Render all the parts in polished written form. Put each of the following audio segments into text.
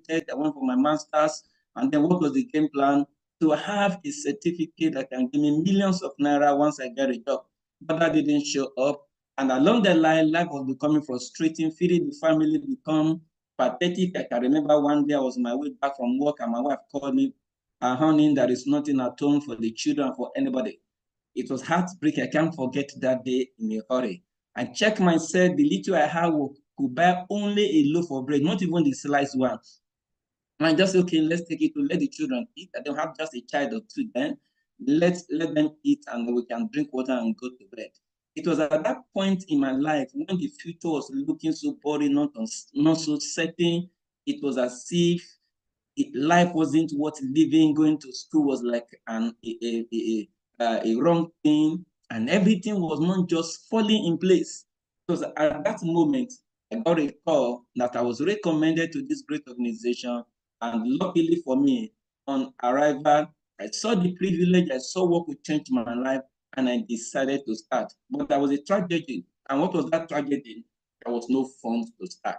I went for my master's, and then what was the game plan? To have a certificate that can give me millions of naira once I get a job. But that didn't show up. And along the line, life was becoming frustrating, feeding the family become pathetic. I can remember one day I was on my way back from work and my wife called me, honey, there is nothing at home for the children, for anybody. It was heartbreaking. I can't forget that day in a hurry. I checked myself, the little I had could buy only a loaf of bread, not even the sliced one. And I just say, okay, let's take it to let the children eat. I don't have just a child or two then. Let them eat and we can drink water and go to bed. It was at that point in my life when the future was looking so boring, not so certain. It was as if life wasn't worth living. Going to school was like a wrong thing, and everything was not just falling in place. Because at that moment, I got a call that I was recommended to this great organization, and luckily for me, on arrival, I saw the privilege, I saw what could change my life, and I decided to start. But there was a tragedy. And what was that tragedy? There was no funds to start.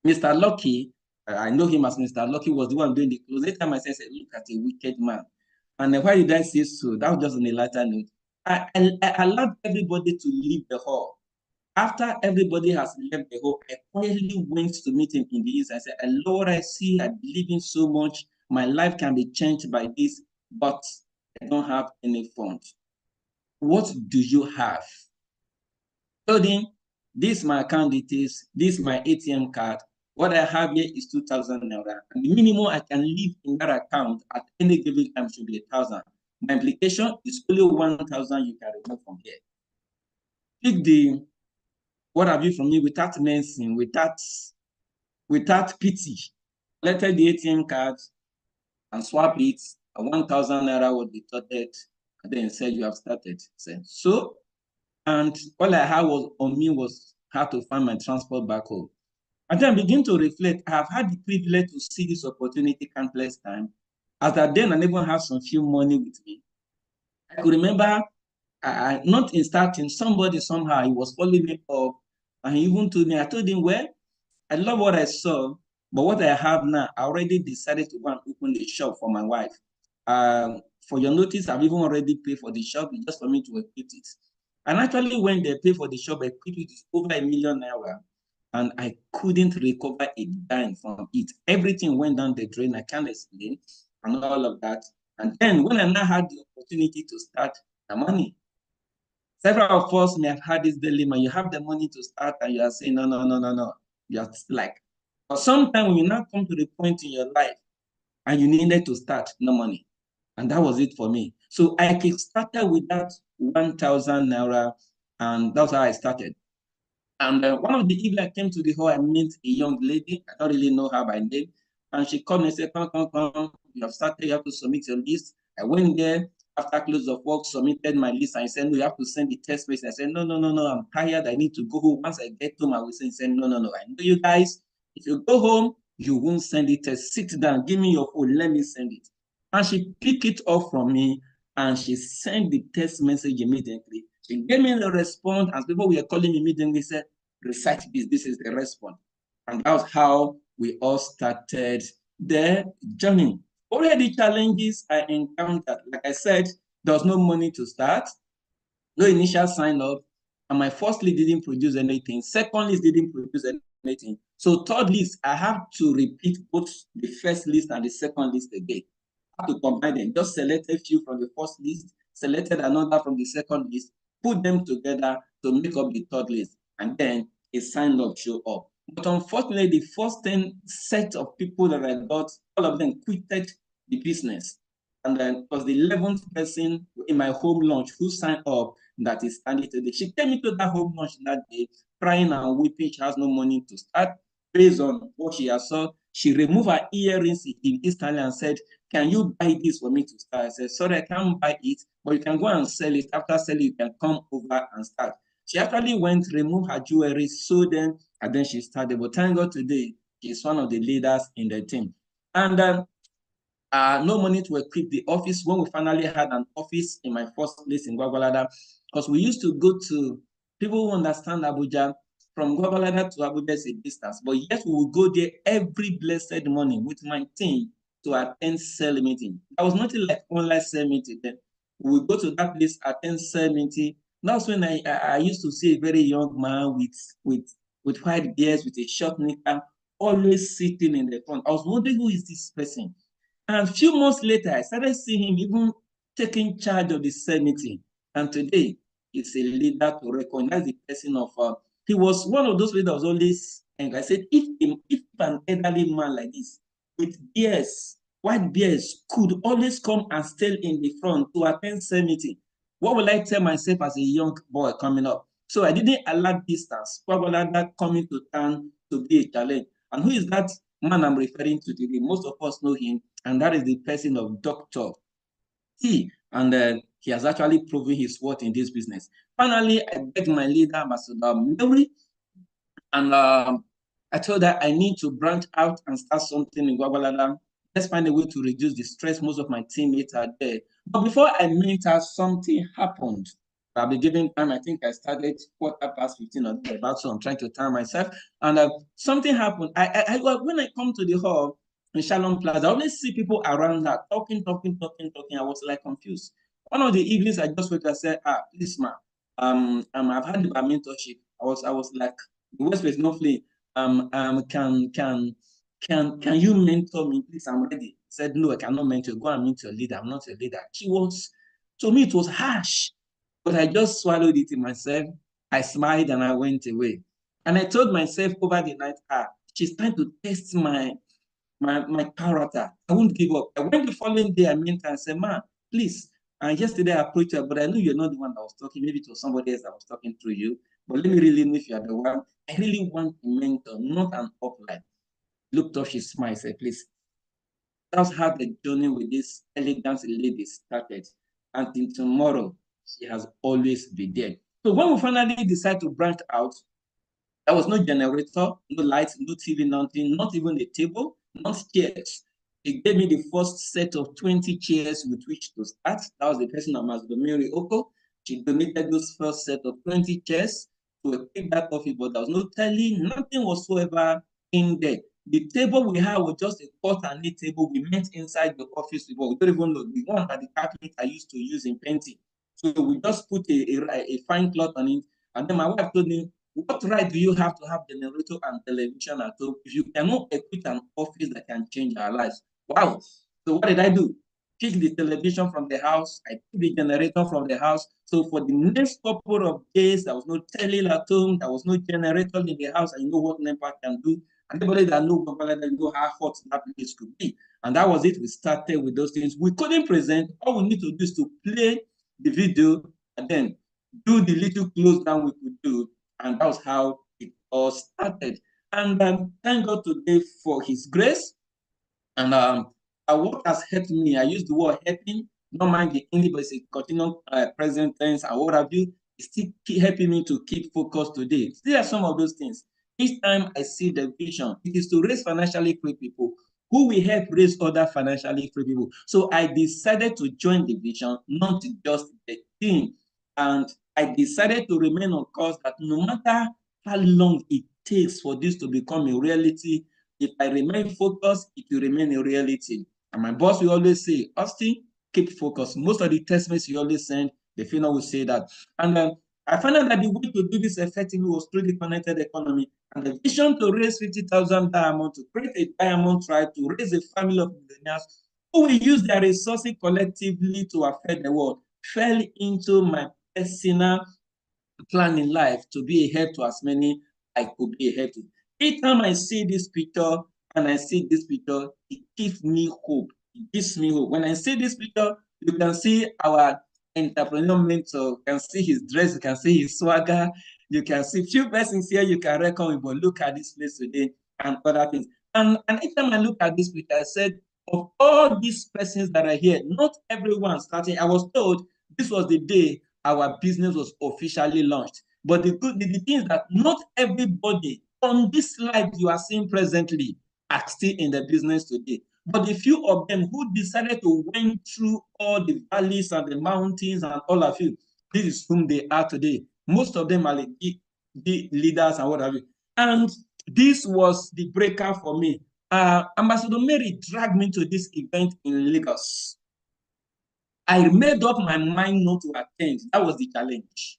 Mr. Lucky, I know him as Mr. Lucky, was the one doing the close. Every time I said, look at a wicked man. And why did I say so? That was just on a lighter note. I allowed everybody to leave the hall. After everybody has left the hall, I quietly went to meet him in the east. I said, Lord, I see I believe in so much. My life can be changed by this, but I don't have any funds. What do you have? Told him, this is my account details, this is my ATM card. What I have here is 2,000 naira. And the minimum I can leave in that account at any given time should be 1,000. My implication is only 1,000 you can remove from here. Pick the what have you from me without mention, without pity. Collected the ATM card and swap it. 1,000 naira would be torted. And then said you have started. Said, so, and all I had was on me was how to find my transport back home. And then I begin to reflect. I have had the privilege to see this opportunity countless times. As at then, I even have some few money with me. I could remember, not in starting, somebody somehow, he was following me up, and he even told me, I told him, well, I love what I saw, but what I have now, I already decided to go and open a shop for my wife. For your notice, I've even already paid for the shop, just for me to equip it. And actually, when they pay for the shop, I equipped it over 1 million naira. And I couldn't recover a dime from it. Everything went down the drain. I can't explain, and all of that. And then when I now had the opportunity to start the money, several of us may have had this dilemma. You have the money to start, and you are saying, no, no, no, no, no. You are like, but sometimes when you now come to the point in your life and you needed to start, no money. And that was it for me. So I started with that 1,000 naira, and that's how I started. And one of the evening I came to the hall, I met a young lady. I don't really know her by name. And she called me and said, come, come, come. You have started, you have to submit your list. I went there after close of work, submitted my list. And I said, no, you have to send the test message. I said, no, no, no, no, I'm tired. I need to go home. Once I get home, I will send. He said, no, no, no. I know you guys. If you go home, you won't send the test. Sit down, give me your phone, let me send it. And she picked it up from me and she sent the text message immediately. She gave me the response, and people were calling me immediately, said, recite this is the response. And that was how we all started the journey. What are the challenges I encountered? Like I said, there was no money to start, no initial sign up, and my first list didn't produce anything. Second list didn't produce anything. So third list, I have to repeat both the first list and the second list again. I have to combine them. Just select a few from the first list, selected another from the second list, put them together to make up the third list, and then a sign up show up. But unfortunately, the first 10 set of people that I got, all of them quitted the business. And then it was the 11th person in my home launch who signed up that is standing today. She came into that home launch that day, crying and weeping. She has no money to start. Based on what she has saw, she removed her earrings in Eastern and said, can you buy this for me to start? I said, sorry, I can't buy it, but you can go and sell it. After selling, you can come over and start. She actually went, removed her jewelry, sold them, and then she started. But thank God today, she's one of the leaders in the team. And no money to equip the office. When we finally had an office in my first place in Gwagwalada, because we used to go to people who understand Abuja. from Guadalajara to Abuja is a distance, but yet we will go there every blessed morning with my team to attend cell meeting. There was nothing like online cell meeting then. We will go to that place, attend cell meeting. That's when I used to see a very young man with white beards, with a short knicker, always sitting in the front. I was wondering, who is this person? And a few months later, I started seeing him even taking charge of the cell meeting. And today, he's a leader to recognize the person of, he was one of those people that was always, and I said, if an elderly man like this, with beards, white beards, could always come and stay in the front to attend cell meeting, what will I tell myself as a young boy coming up? So I didn't allow distance, that coming to town to be a challenge. And who is that man I'm referring to today? Most of us know him, and that is the person of Dr. T. And he has actually proven his worth in this business. Finally, I begged my leader, Ambassador Mary, and I told her I need to branch out and start something in Guagualada. Let's find a way to reduce the stress. Most of my teammates are there. But before I met her, something happened. I'll be giving time. I think I started 15:15 or about, so I'm trying to time myself. And something happened. When I come to the hall in Shalom Plaza, I always see people around her talking. I was like confused. One of the evenings, I just went and said, please, ma, I've had a mentorship. I was like, the worst was not flee. Can you mentor me, please? I'm ready. I said, no, I cannot mentor. Go and meet your leader. I'm not a leader. To me, it was harsh, but I just swallowed it in myself. I smiled and I went away. And I told myself over the night, she's trying to test my character. I won't give up. I went the following day, I met her and said, ma, please. And yesterday I approached her, but I knew you're not the one that was talking. Maybe it was somebody else that was talking through you. But let me really know if you're the one. I really want a mentor, not an upline. Looked up, she smiled, said, please. That's how the journey with this elegant lady started. Until tomorrow, she has always been there. So when we finally decided to branch out, there was no generator, no lights, no TV, nothing, not even a table, not chairs. He gave me the first set of 20 chairs with which to start. That was the person of Masdomiri Oko. She donated those first set of 20 chairs to equip that office, but there was no telly, nothing whatsoever in there. The table we had was just a cut and knit table we met inside the office. We don't even know the one that the carpenter used to use in painting. So we just put a fine cloth on it. And then my wife told me, what right do you have to have generator and television at home if you cannot equip an office that can change our lives? Wow. So what did I do? Pick the television from the house. I took the generator from the house. So for the next couple of days, there was no tele at home. There was no generator in the house. I know what NEPA can do. Anybody that knows how hot that place could be. And that was it. We started with those things. We couldn't present. All we need to do is to play the video and then do the little close down we could do. And that was how it all started. And thank God today for his grace. And what has helped me, I use the word helping, not mind the English, but it's a continual present tense and what have you, it's still helping me to keep focused today. There are some of those things. Each time I see the vision, it is to raise financially free people who will help raise other financially free people. So I decided to join the vision, not just the team. And I decided to remain on course that no matter how long it takes for this to become a reality, if I remain focused, it will remain a reality. And my boss will always say, Austin, keep focused. Most of the test mails you always send, the final will say that. And I found out that the way to do this effectively was through the connected economy. And the vision to raise 50,000 diamonds, to create a diamond tribe, to raise a family of millionaires who will use their resources collectively to affect the world, fell into my personal plan in life to be a help to as many I could be a help to. Each time I see this picture and I see this picture, it gives me hope. It gives me hope. When I see this picture, you can see our entrepreneur mentor, you can see his dress, you can see his swagger, you can see few persons here you can reckon with, but look at this place today and other things. And each time I look at this picture, I said, of all these persons that are here, not everyone starting. I was told this was the day our business was officially launched. But the thing is that not everybody on this slide you are seeing presently are still in the business today. But the few of them who decided to went through all the valleys and the mountains and all of you, this is whom they are today. Most of them are the leaders and what have you. And this was the breaker for me. Ambassador Mary dragged me to this event in Lagos. I made up my mind not to attend. That was the challenge.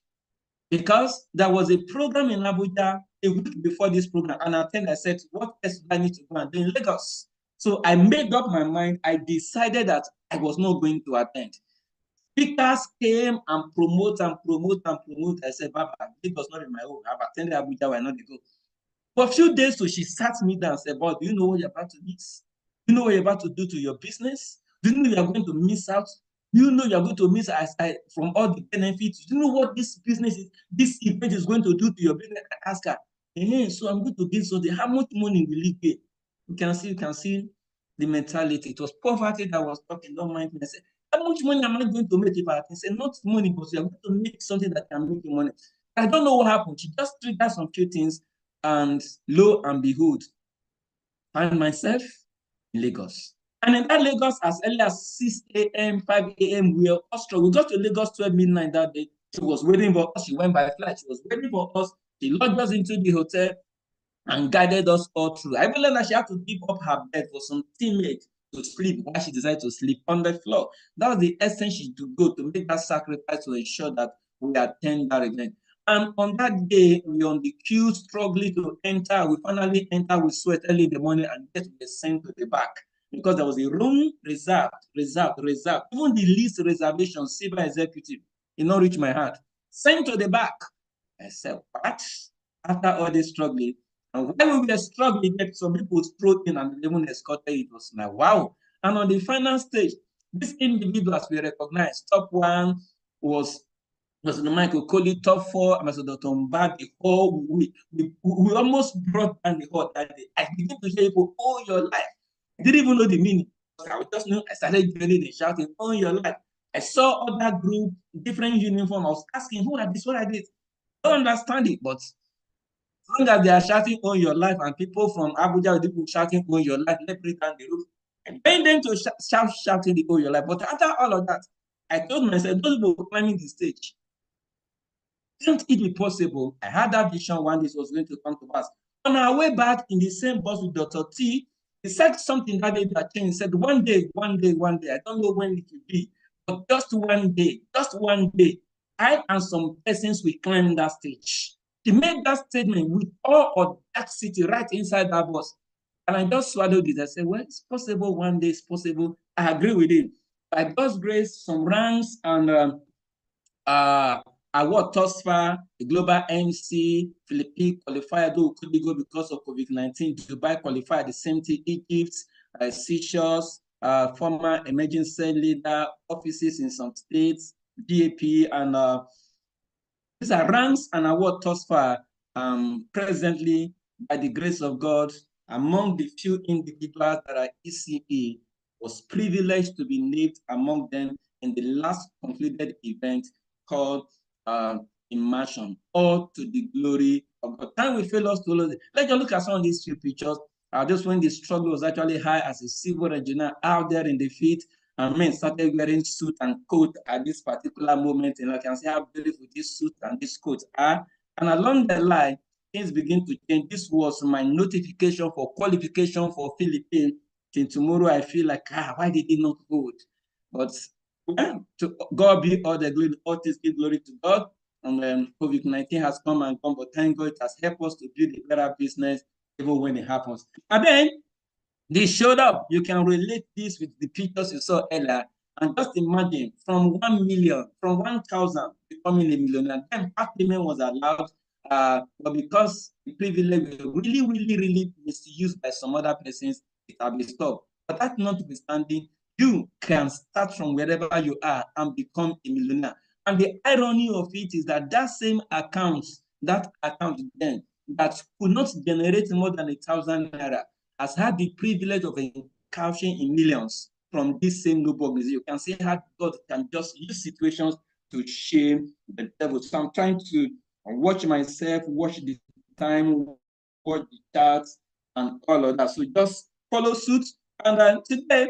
Because there was a program in Abuja a week before this program, and I attended. I said, what else do I need to go and do in Lagos? So I made up my mind. I decided that I was not going to attend. Speakers came and promote and promote and promote. I said, Baba, it was not in my own. I've attended Abuja, why not to go? For a few days, so she sat me down and said, Bob, do you know what you're about to miss? Do you know what you're about to do to your business? Do you know you're going to miss out? Do you know you're going to miss from all the benefits? Do you know what this event is going to do to your business? I asked her, so I'm going to give something. How much money will it get? You can see the mentality. It was poverty that was talking, don't mind me. I said, how much money am I going to make if I can say not money, but you're going to make something that can make you money? I don't know what happened. She just triggered some few things. And lo and behold, find myself in Lagos. And in that Lagos, as early as 6 a.m., 5 a.m., we were all strong. We got to Lagos 12 midnight that day. She was waiting for us. She went by flight. She was waiting for us. She lodged us into the hotel and guided us all through. I believe that she had to give up her bed for some teammates to sleep while she decided to sleep on the floor. That was the essence she to go to make that sacrifice to ensure that we attend that event. And on that day, we were on the queue, struggling to enter. We finally enter with sweat early in the morning and get sent to the back because there was a room reserved. Even the least reservation, civil executive, did not reach my hand. Sent to the back. I said, what? After all this struggling, and while we were struggling, some people threw in and even escorted. It was like, wow. And on the final stage, these individuals we recognized. Top one was Ambassador Michael Coley, top four, Ambassador Tom Bad, the whole we almost brought down the whole that day. I began to hear people all your life. I didn't even know the meaning. I just knew I started yelling and shouting all your life. I saw other group, different uniform. I was asking, who are this? What are this? I don't understand it, but as long as they are shouting on your life and people from Abuja, people shouting on your life, let's bring down the roof. I beg them to shouting the on your life. But after all of that, I told myself, those people climbing the stage, can't it be possible? I had that vision one day was going to come to pass. On our way back in the same bus with Dr. T, he said something that day that changed. He said, one day, I don't know when it will be, but just one day, I and some persons will climb that stage. He made that statement with all audacity right inside that bus. And I just swallowed it. I said, well, it's possible one day, it's possible. I agree with him. By God's grace, some ranks and award thus far, the global MC, Philippines qualified, though couldn't go because of COVID-19. Dubai qualified the same thing, Egypt, Seychelles, former emergency leader, offices in some states, DAP, and these are ranks and awards thus far. Presently, by the grace of God, among the few individuals that are ECE, was privileged to be named among them in the last concluded event called Immersion, all to the glory of God. Time will fail us to lose it. Let's just look at some of these few pictures. Just when the struggle was actually high as a civil engineer out there in the field, and men started wearing suit and coat at this particular moment. And I can see how beautiful this suit and this coat are. And along the line, things begin to change. This was my notification for qualification for Philippines. Till tomorrow, I feel like, why did it not hold? But to God be all the glory, all things give glory to God. And then COVID-19 has come and gone, but thank God it has helped us to build a better business even when it happens. And then they showed up. You can relate this with the pictures you saw earlier. And just imagine from 1 million, from 1,000 becoming a millionaire, then half payment was allowed. But because the privilege was really misused by some other persons, it has been stopped. But that notwithstanding, you can start from wherever you are and become a millionaire. And the irony of it is that same account then that could not generate more than 1,000 naira has had the privilege of encashing in millions from this same noble organization. You can see how God can just use situations to shame the devil. So I'm trying to watch myself, watch the time, watch the charts, and all of that. So just follow suit. And today,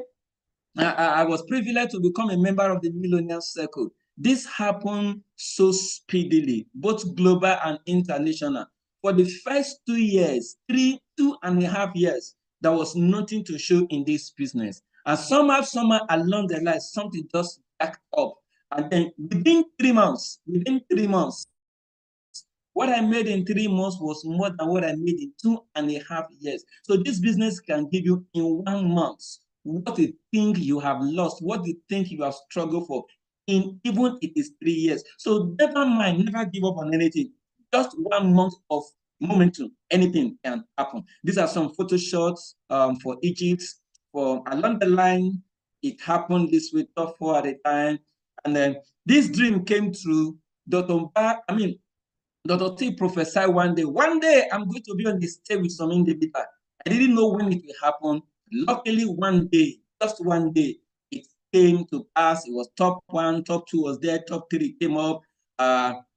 I was privileged to become a member of the Millionaire Circle. This happened so speedily, both global and international. For the first 2 years, 2.5 years, there was nothing to show in this business. And somehow along the line, something just backed up. And then within 3 months, what I made in 3 months was more than what I made in 2.5 years. So this business can give you in 1 month what you think you have lost, what you think you have struggled for, in even if it is 3 years. So never mind, never give up on anything. Just 1 month of momentum, anything can happen. These are some photo shots for Egypt. For along the line, it happened this way, top 4 at a time. And then this dream came true. Dr. T prophesied one day, I'm going to be on the stage with some individual. I didn't know when it will happen. Luckily, one day, just one day, it came to pass. It was top 1, top 2 was there, top 3 came up.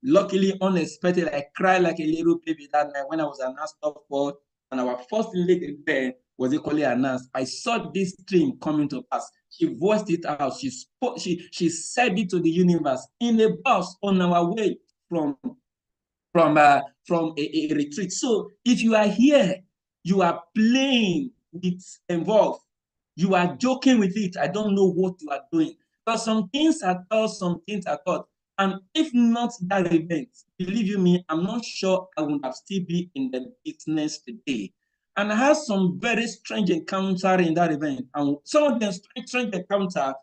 Luckily, unexpected, I cried like a little baby that night when I was announced top 4, and our first lady there was equally announced. I saw this dream coming to pass. She voiced it out. She spoke. She said it to the universe in a bus on our way from a retreat. So if you are here, you are playing with involved, you are joking with it, I don't know what you are doing. But some things are taught, some things are taught. And if not that event, believe you me, I'm not sure I would have still be in the business today. And I had some very strange encounter in that event. And some of them strange encounter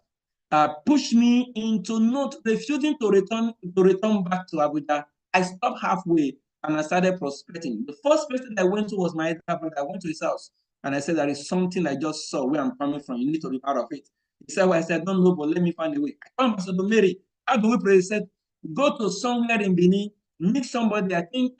pushed me into not refusing to return back to Abuja. I stopped halfway and I started prospecting. The first person I went to was my brother. I went to his house and I said, there is something I just saw where I'm coming from. You need to be part of it. He said, well, I said, don't know, but let me find a way. I found Pastor Mary. How do we pray? He said, go to somewhere in Benin, meet somebody, I think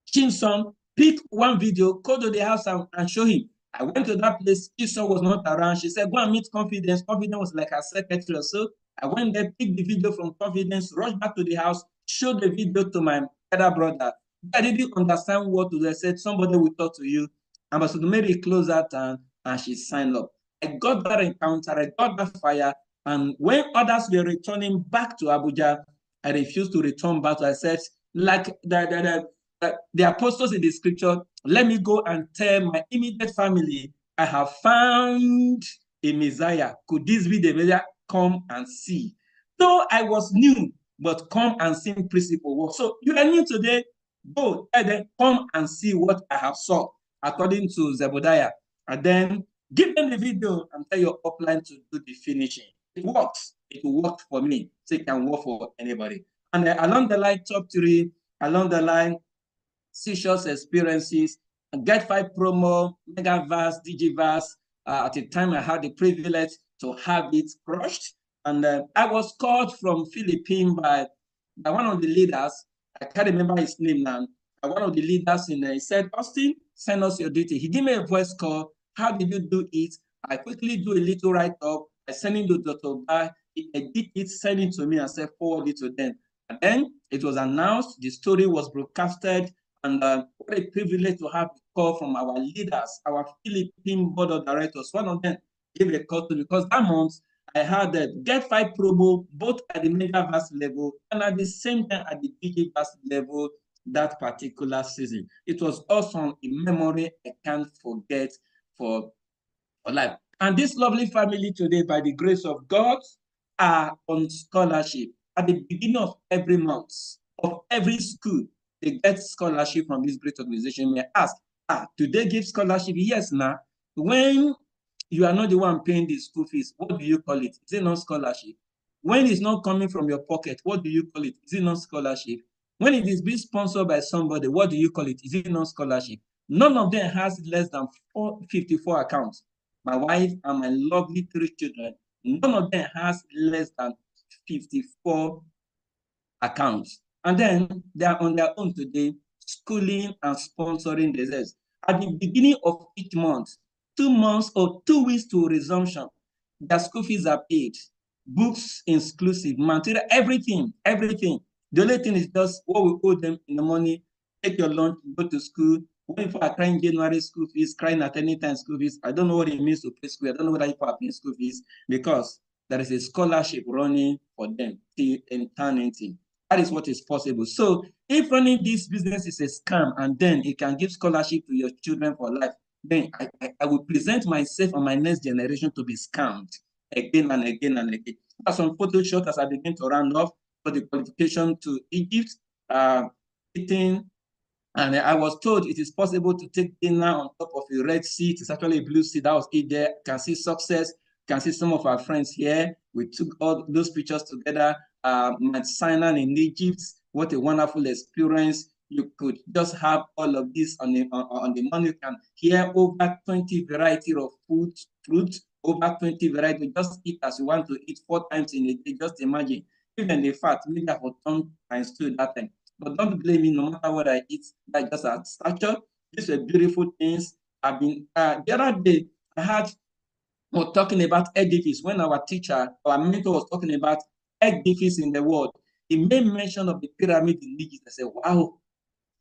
Chinson, pick one video, go to the house and show him. I went to that place. Chinson was not around. She said, go and meet Confidence. Confidence was like her secretary or so. I went there, picked the video from Confidence, rushed back to the house, showed the video to my other brother. I didn't understand what to do. I said, somebody will talk to you. Ambassador Mary closed that and she signed up. I got that encounter, I got that fire. And when others were returning back to Abuja, I refused to return back. I said, like the apostles in the scripture, let me go and tell my immediate family, I have found a Messiah. Could this be the Messiah? Come and see. Though I was new, but come and see principle. So you are new today, go and then come and see what I have saw, according to Zebediah. And then give them the video and tell your upline to do the finishing. It works. It will work for me. So it can work for anybody. And along the line, top 3, along the line, seizures experiences, Get 5 promo, Megaverse, Digiverse. At the time, I had the privilege to have it crushed. And I was called from Philippines by one of the leaders. I can't remember his name now. One of the leaders in there, he said, Austin, send us your data. He gave me a voice call. How did you do it? I quickly do a little write-up. I send it to Dr. Bai. He edit it, send it to me, and said, forward it to them. And then it was announced, the story was broadcasted, and what a privilege to have a call from our leaders, our Philippine board of directors. One of them gave a call to me because that month I had the Get 5 promo both at the Megaverse level and at the same time at the Digiverse level that particular season. It was awesome, a memory I can't forget for life. And this lovely family today, by the grace of God, are on scholarship at the beginning of every month, of every school. They get scholarship from this great organization. May I ask, do they give scholarship? Yes, now. When you are not the one paying the school fees, what do you call it? Is it not scholarship? When it's not coming from your pocket, what do you call it? Is it not scholarship? When it is being sponsored by somebody, what do you call it? Is it not scholarship? None of them has less than 54 accounts. My wife and my lovely 3 children, none of them has less than 54 accounts. And then they are on their own today, schooling and sponsoring desserts. At the beginning of each month, 2 months or 2 weeks to resumption, their school fees are paid, books inclusive, material, everything. The only thing is just what we owe them in the money, take your lunch, go to school. When people are crying January school fees, crying at any time school fees, I don't know what it means to pay school. I don't know whether people are paying school fees because there is a scholarship running for them till eternity. That is what is possible. So if running this business is a scam and then it can give scholarship to your children for life, then I will present myself and my next generation to be scammed again and again and again. As some Photoshop as I begin to round off for the qualification to Egypt, eating, and I was told it is possible to take dinner on top of a red sea. It's actually a blue sea. That was it there. Can see success. Can see some of our friends here. We took all those pictures together. Mount Sinai in Egypt. What a wonderful experience. You could just have all of this on the menu. You can hear over 20 variety of fruit, over 20 variety. Just eat as you want to eat 4 times in a day. Just imagine. Even the fact, maybe I for 10 times 2 that time. But don't blame me no matter what I eat, like just a stature. These were beautiful things. I've been, the other day, I had, was talking about edifice when our teacher, our mentor was talking about edifice in the world. He made mention of the pyramid in Egypt. I said, wow,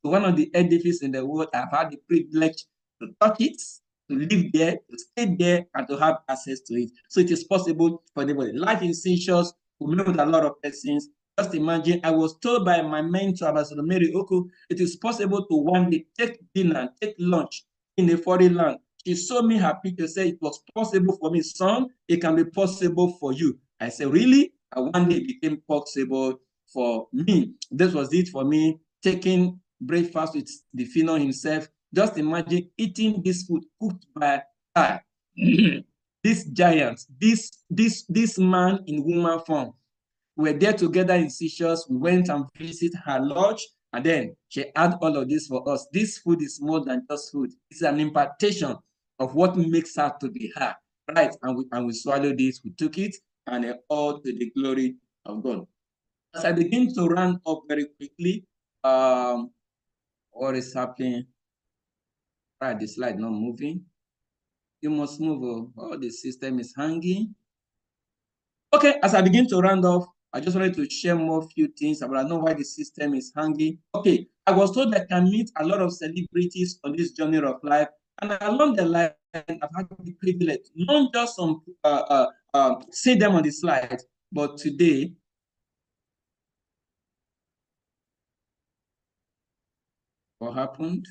one of the edifices in the world, I've had the privilege to touch it, to live there, to stay there, and to have access to it. So it is possible for anybody. Life in Seychelles, we met with a lot of persons. Just imagine, I was told by my mentor, Ambassador Mary Oko, it is possible to one day take dinner, take lunch in a foreign land. She showed me her picture, said it was possible for me, son, it can be possible for you. I said, really? And one day it became possible for me. This was it for me, taking breakfast with the Pharaoh himself. Just imagine eating this food cooked by this giant, this man in woman form. We were there together in Seychelles. We went and visited her lodge, and then she had all of this for us. This food is more than just food. It's an impartation of what makes her to be her, right? And we swallowed this, we took it, and all to the glory of God. As I begin to run up very quickly, what is happening? Right, the slide not moving. You must move. Oh, the system is hanging. Okay, as I begin to round off, I just wanted to share more few things, but I know why the system is hanging. Okay, I was told I can meet a lot of celebrities on this journey of life, and along the line, I've had the privilege, not just some see them on the slide, but today, what happened?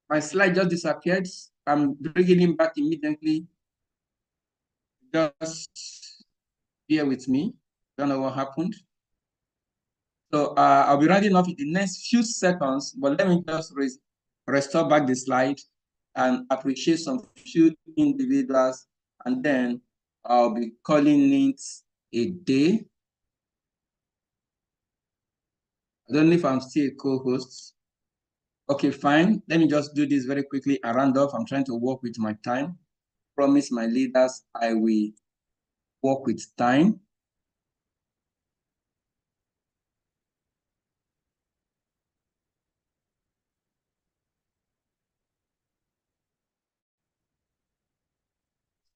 My slide just disappeared. I'm bringing him back immediately. Just bear with me. Don't know what happened. So I'll be rounding off in the next few seconds, but let me just restore back the slide and appreciate some few individuals, and then I'll be calling it a day. I don't know if I'm still a co-host. Okay, fine. Let me just do this very quickly and round off. I'm trying to work with my time. Promise my leaders I will work with time.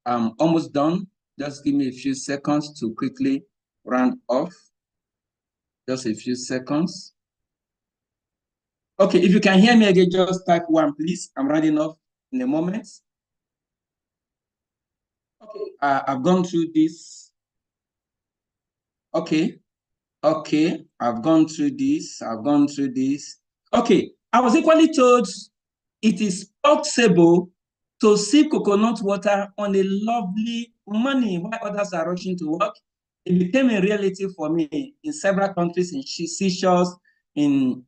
I'm almost done. Just give me a few seconds to quickly round off. Just a few seconds. Okay, if you can hear me again, just type 1, please. I'm rounding off in a moment. Okay, I've gone through this. Okay, I've gone through this. Okay, I was equally told it is possible to sip coconut water on a lovely money while others are rushing to work. It became a reality for me in several countries, in Seychelles, in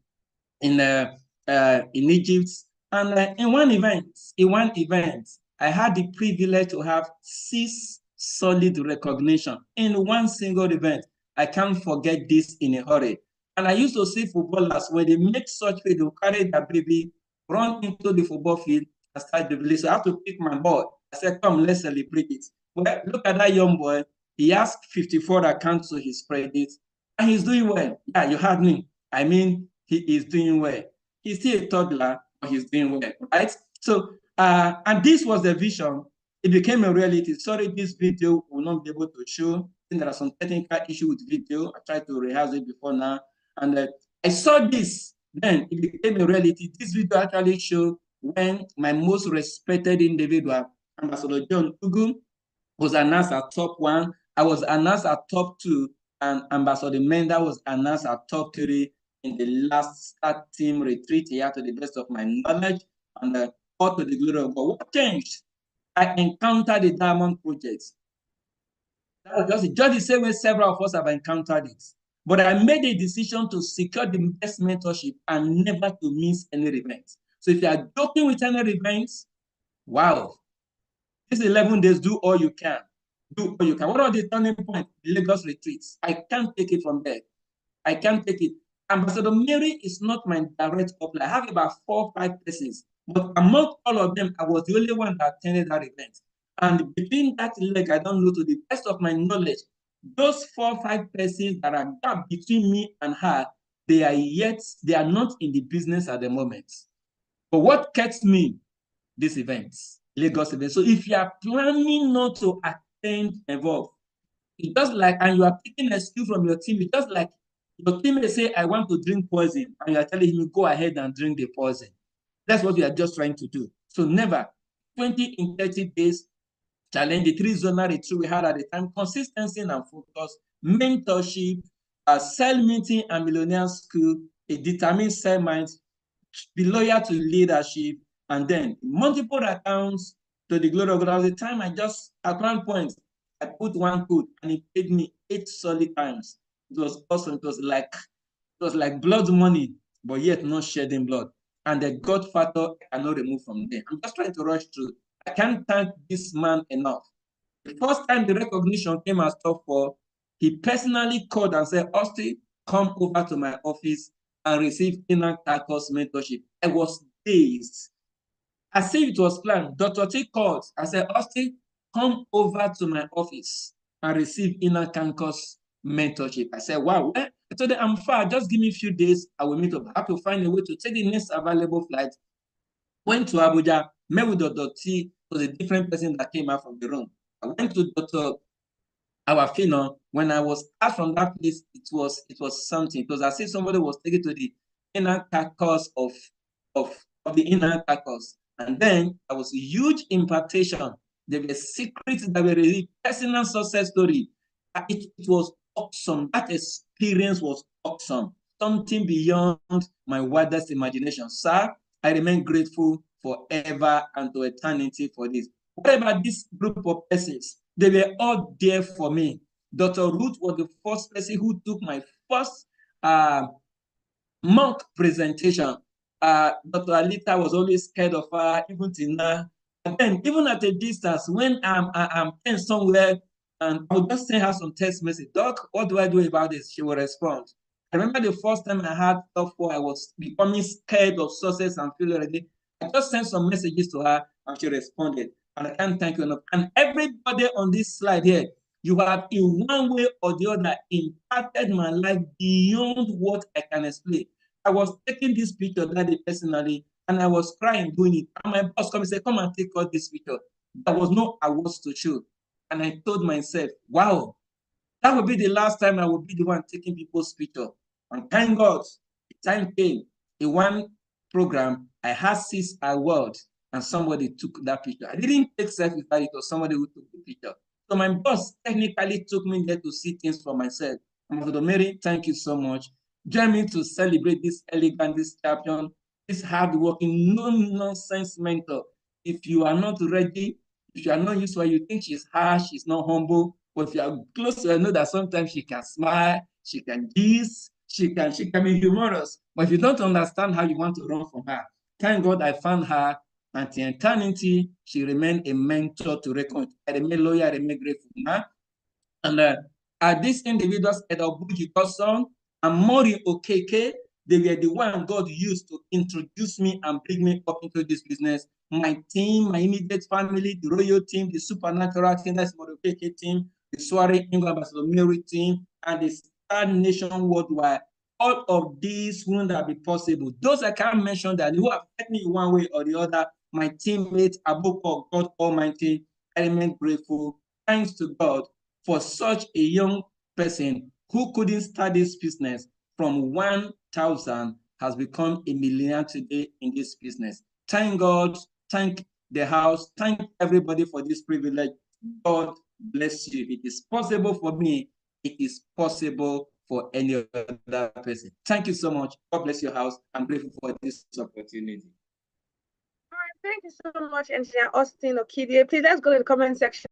Egypt, and in one event, I had the privilege to have 6 solid recognition in one single event. I can't forget this in a hurry. And I used to see footballers when they make such way, they carry their baby, run into the football field, and start the release. So I have to pick my boy. I said, come, let's celebrate it. Well, look at that young boy. He has 54 accounts to his credit, and he's doing well. Yeah, you heard me. I mean, he is doing well. He's still a toddler, but he's doing well, right? So And this was the vision. It became a reality. Sorry, this video will not be able to show. I think there are some technical issues with video. I tried to rehearse it before now. And I saw this. Then it became a reality. This video actually showed when my most respected individual, Ambassador John Ugu, was announced as top one. I was announced as top two, and Ambassador Menda was announced as top three in the last start team retreat here, to the best of my knowledge, and all to the glory of God. What changed? I encountered the Diamond Project. That was just the same way several of us have encountered it. But I made a decision to secure the best mentorship and never to miss any event. So if you are joking with any events, wow, these 11 days, do all you can. Do all you can. What are the turning points? Lagos retreats. I can't take it from there. I can't take it. Ambassador Mary is not my direct upline. I have about 4 or 5 persons, but among all of them, I was the only one that attended that event. And between that leg, I don't know, to the best of my knowledge, those 4 or 5 persons that are gap between me and her, they are not in the business at the moment. But what kept me? These events, Lagos events. So if you are planning not to attend Evolve, it's just like, and you are picking a skill from your team, it's just like your team may say, I want to drink poison, and you are telling him, go ahead and drink the poison. That's what we are just trying to do. So never, 20 in 30 days, challenge, the 3 zonal retreat we had at the time, consistency and focus, mentorship, sell meeting and millionaire school, a determined sell mind, be loyal to leadership, and then multiple accounts to the glory of God. At the time, at one point, I put one code and it paid me 8 solid times. It was awesome. It was like blood money, but yet not shedding blood. And the God factor I cannot remove from there. I'm just trying to rush through. I can't thank this man enough. The first time the recognition came as top 4, he personally called and said, Austin, come over to my office and receive inner Carcass mentorship. I was dazed. As if it was planned. Dr. T called. I said, Austin, come over to my office and receive inner Carcass mentorship. I said, wow. I told them, I'm far. Just give me a few days. I will meet up. I have to find a way to take the next available flight. Went to Abuja, met with Dr. T. It was a different person that came out from the room. I went to Dr. Awafino. When I was out from that place, it was something. It was as if somebody was taken to the inner carcass of the inner carcass. And then there was a huge impartation. There were secrets that were really personal success story. It was awesome. That experience was awesome. Something beyond my wildest imagination. Sir, I remain grateful forever and to eternity for this. What about this group of persons? They were all there for me. Dr. Ruth was the first person who took my first mock presentation. Dr. Alita was always scared of her, even till now. And then, even at a distance, when I'm somewhere, and I would just send her some text message, Doc, what do I do about this? She will respond. I remember the first time I had top 4, I was becoming scared of success and failure already. I just sent some messages to her and she responded. And I can't thank you enough. And everybody on this slide here, you have in one way or the other impacted my life beyond what I can explain. I was taking this picture that day personally, and I was crying doing it. And my boss came and said, come and take out this picture. There was no awards to show. And I told myself, wow, that will be the last time I will be the one taking people's picture. And thank God, the time came. In one program, I had 6 awards, and somebody took that picture. I didn't take selfie, but it was somebody who took the picture. So my boss technically took me there to see things for myself. Ambassador Mary, thank you so much. Join me to celebrate this elegant, this champion, this hardworking, no-nonsense mentor. If you are not ready, if you are not used to her, you think she's harsh, she's not humble. But if you are close to her, know that sometimes she can smile, she can tease, she can be humorous. But if you don't understand how you want to run from her, thank God I found her. Until eternity, she remained a mentor to reckon. I remain loyal, I remain grateful. And these individuals, Edobuji Koson and Mori Okeke, they were the one God used to introduce me and bring me up into this business. My team, my immediate family, the royal team, the supernatural team, that's Mori Okeke team, the Soiree Engr Ambassador Mary team, and the Star Nation worldwide. All of these wouldn't have been possible. Those I can't mention that who affect me one way or the other. my teammates, above all, God Almighty, I remain grateful. Thanks to God for such a young person who couldn't start this business from 1,000 has become a millionaire today in this business. Thank God, thank the house, thank everybody for this privilege. God bless you. It is possible for me. It is possible for any other person. Thank you so much. God bless your house. I'm grateful for this opportunity. All right, thank you so much, Engineer Austin Okhide. Please let's go to the comment section